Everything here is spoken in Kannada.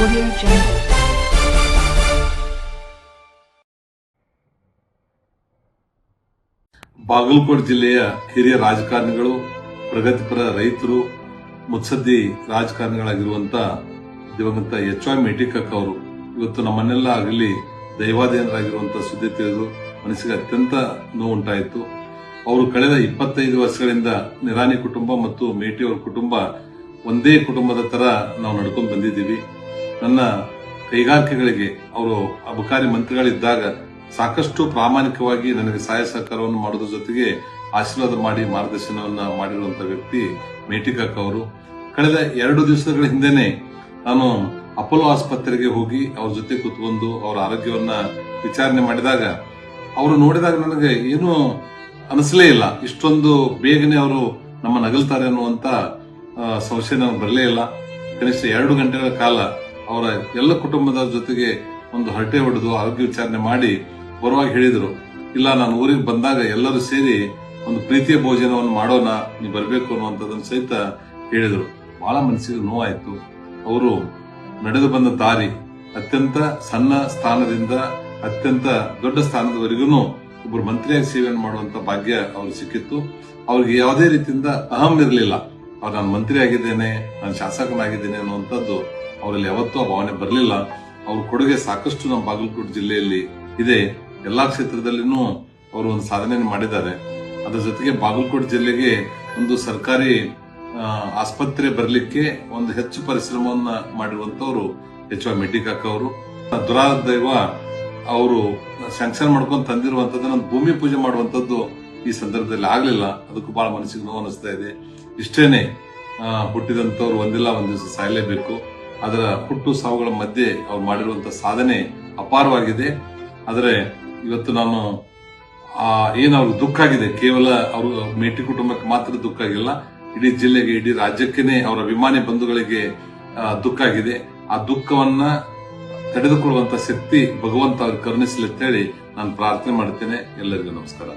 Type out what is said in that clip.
Audio Jungle. ಬಾಗಲಕೋಟೆ ಜಿಲ್ಲೆಯ ಹಿರಿಯ ರಾಜಕಾರಣಿಗಳು, ಪ್ರಗತಿಪರ ರೈತರು, ಮುತ್ಸದ್ದಿ ರಾಜಕಾರಣಿಗಳಾಗಿರುವಂತ ದಿವಂಗತ ಎಚ್.ವೈ. ಮೇಟಿಕಕ್ಕ ಅವರು ಇವತ್ತು ನಮ್ಮನ್ನೆಲ್ಲ ಆಗಲಿ ದೈವಾಧೀನರಾಗಿರುವಂತಹ ಸುದ್ದಿ ತಿಳಿದು ಮನಸ್ಸಿಗೆ ಅತ್ಯಂತ ನೋವುಂಟಾಯಿತು. ಅವರು ಕಳೆದ 25 ವರ್ಷಗಳಿಂದ ನಿರಾಣಿ ಕುಟುಂಬ ಮತ್ತು ಮೇಟಿ ಅವರ ಕುಟುಂಬ ಒಂದೇ ಕುಟುಂಬದ ತರ ನಾವು ನಡ್ಕೊಂಡು ಬಂದಿದ್ದೀವಿ. ನನ್ನ ಕೈಗಾರಿಕೆಗಳಿಗೆ ಅವರು ಅಬಕಾರಿ ಮಂತ್ರಿಗಳಿದ್ದಾಗ ಸಾಕಷ್ಟು ಪ್ರಾಮಾಣಿಕವಾಗಿ ನನಗೆ ಸಹಾಯ ಸಹಕಾರವನ್ನು ಮಾಡೋದ್ರ ಜೊತೆಗೆ ಆಶೀರ್ವಾದ ಮಾಡಿ ಮಾರ್ಗದರ್ಶನವನ್ನ ಮಾಡಿರುವಂತಹ ವ್ಯಕ್ತಿ ಮೇಟಿಕಕ್ಕ ಅವರು. ಕಳೆದ 2 ದಿವಸಗಳ ಹಿಂದೆನೆ ನಾನು ಅಪೋಲೋ ಆಸ್ಪತ್ರೆಗೆ ಹೋಗಿ ಅವ್ರ ಜೊತೆ ಕೂತ್ಕೊಂಡು ಅವರ ಆರೋಗ್ಯವನ್ನ ವಿಚಾರಣೆ ಮಾಡಿದಾಗ ಅವರು ನೋಡಿದಾಗ ನನಗೆ ಏನು ಅನಿಸಲೇ ಇಲ್ಲ. ಇಷ್ಟೊಂದು ಬೇಗನೆ ಅವರು ನಮ್ಮ ನಗಲ್ತಾರೆ ಅನ್ನುವಂತ ಸಂಶಯ ನನಗೆ ಬರಲೇ ಇಲ್ಲ. ಕನಿಷ್ಠ 2 ಗಂಟೆಗಳ ಕಾಲ ಅವರ ಎಲ್ಲ ಕುಟುಂಬದ ಜೊತೆಗೆ ಒಂದು ಹರಟೆ ಹೊಡೆದು ಆರೋಗ್ಯ ವಿಚಾರಣೆ ಮಾಡಿ ಬರುವಾಗ ಹೇಳಿದ್ರು, ಇಲ್ಲ ನಾನು ಊರಿಗೆ ಬಂದಾಗ ಎಲ್ಲರೂ ಸೇರಿ ಒಂದು ಪ್ರೀತಿಯ ಭೋಜನವನ್ನು ಮಾಡೋಣ, ನೀವು ಬರಬೇಕು ಅನ್ನುವಂಥದ್ದನ್ನು ಸಹಿತ ಹೇಳಿದ್ರು. ಬಹಳ ಮನಸ್ಸಿಗೆ ನೋವಾಯ್ತು. ಅವರು ನಡೆದು ಬಂದ ದಾರಿ ಅತ್ಯಂತ ಸಣ್ಣ ಸ್ಥಾನದಿಂದ ಅತ್ಯಂತ ದೊಡ್ಡ ಸ್ಥಾನದವರೆಗೂ ಒಬ್ಬರು ಮಂತ್ರಿಯಾಗಿ ಸೇವೆಯನ್ನು ಮಾಡುವಂತ ಭಾಗ್ಯ ಅವ್ರಿಗೆ ಸಿಕ್ಕಿತ್ತು. ಅವ್ರಿಗೆ ಯಾವುದೇ ರೀತಿಯಿಂದ ಅಹಂ ಇರಲಿಲ್ಲ. ಅವ್ರು ನಾನು ಮಂತ್ರಿ ಆಗಿದ್ದೇನೆ, ನಾನು ಶಾಸಕನಾಗಿದ್ದೇನೆ ಅನ್ನುವಂಥದ್ದು ಅವರಲ್ಲಿ ಯಾವತ್ತೂ ಆ ಭಾವನೆ ಬರಲಿಲ್ಲ. ಅವ್ರ ಕೊಡುಗೆ ಸಾಕಷ್ಟು ನಮ್ಮ ಬಾಗಲಕೋಟೆ ಜಿಲ್ಲೆಯಲ್ಲಿ ಇದೆ. ಎಲ್ಲಾ ಕ್ಷೇತ್ರದಲ್ಲಿನೂ ಅವರು ಒಂದು ಸಾಧನೆಯನ್ನು ಮಾಡಿದ್ದಾರೆ. ಅದರ ಜೊತೆಗೆ ಬಾಗಲಕೋಟೆ ಜಿಲ್ಲೆಗೆ ಒಂದು ಸರ್ಕಾರಿ ಆಸ್ಪತ್ರೆ ಬರಲಿಕ್ಕೆ ಒಂದು ಹೆಚ್ಚು ಪರಿಶ್ರಮವನ್ನ ಮಾಡಿರುವಂತವರು ಎಚ್.ವೈ. ಮೇಟಿಕಕ್ಕ ಅವರು. ದುರಾದೈವ ಅವರು ಸ್ಯಾಂಕ್ಷನ್ ಮಾಡ್ಕೊಂಡು ತಂದಿರುವಂತದ್ದು ಒಂದು ಭೂಮಿ ಪೂಜೆ ಮಾಡುವಂತದ್ದು ಈ ಸಂದರ್ಭದಲ್ಲಿ ಆಗ್ಲಿಲ್ಲ. ಅದಕ್ಕೂ ಬಹಳ ಮನಸ್ಸಿಗೆ ನೋವು ಅನಿಸ್ತಾ ಇದೆ. ಇಷ್ಟೇನೆ ಹುಟ್ಟಿದಂತವ್ರು ಒಂದಿಲ್ಲ ಒಂದ್ ದಿವಸ ಸಾಯಲೇಬೇಕು. ಅದರ ಹುಟ್ಟು ಸಾವುಗಳ ಮಧ್ಯೆ ಅವ್ರು ಮಾಡಿರುವಂತಹ ಸಾಧನೆ ಅಪಾರವಾಗಿದೆ. ಆದರೆ ಇವತ್ತು ನಾನು ಏನ್ ಅವ್ರಿಗೆ ದುಃಖ ಆಗಿದೆ, ಕೇವಲ ಅವರು ಮೇಟಿ ಕುಟುಂಬಕ್ಕೆ ಮಾತ್ರ ದುಃಖ ಆಗಿಲ್ಲ, ಇಡೀ ಜಿಲ್ಲೆಗೆ, ಇಡೀ ರಾಜ್ಯಕ್ಕೇನೆ ಅವರ ಅಭಿಮಾನಿ ಬಂಧುಗಳಿಗೆ ದುಃಖ ಆಗಿದೆ. ಆ ದುಃಖವನ್ನ ತಡೆದುಕೊಳ್ಳುವಂತ ಶಕ್ತಿ ಭಗವಂತ ಅವ್ರಿಗೆ ಕರುಣಿಸಲಿ ಅಂತ ಹೇಳಿ ನಾನು ಪ್ರಾರ್ಥನೆ ಮಾಡ್ತೇನೆ. ಎಲ್ಲರಿಗೂ ನಮಸ್ಕಾರ.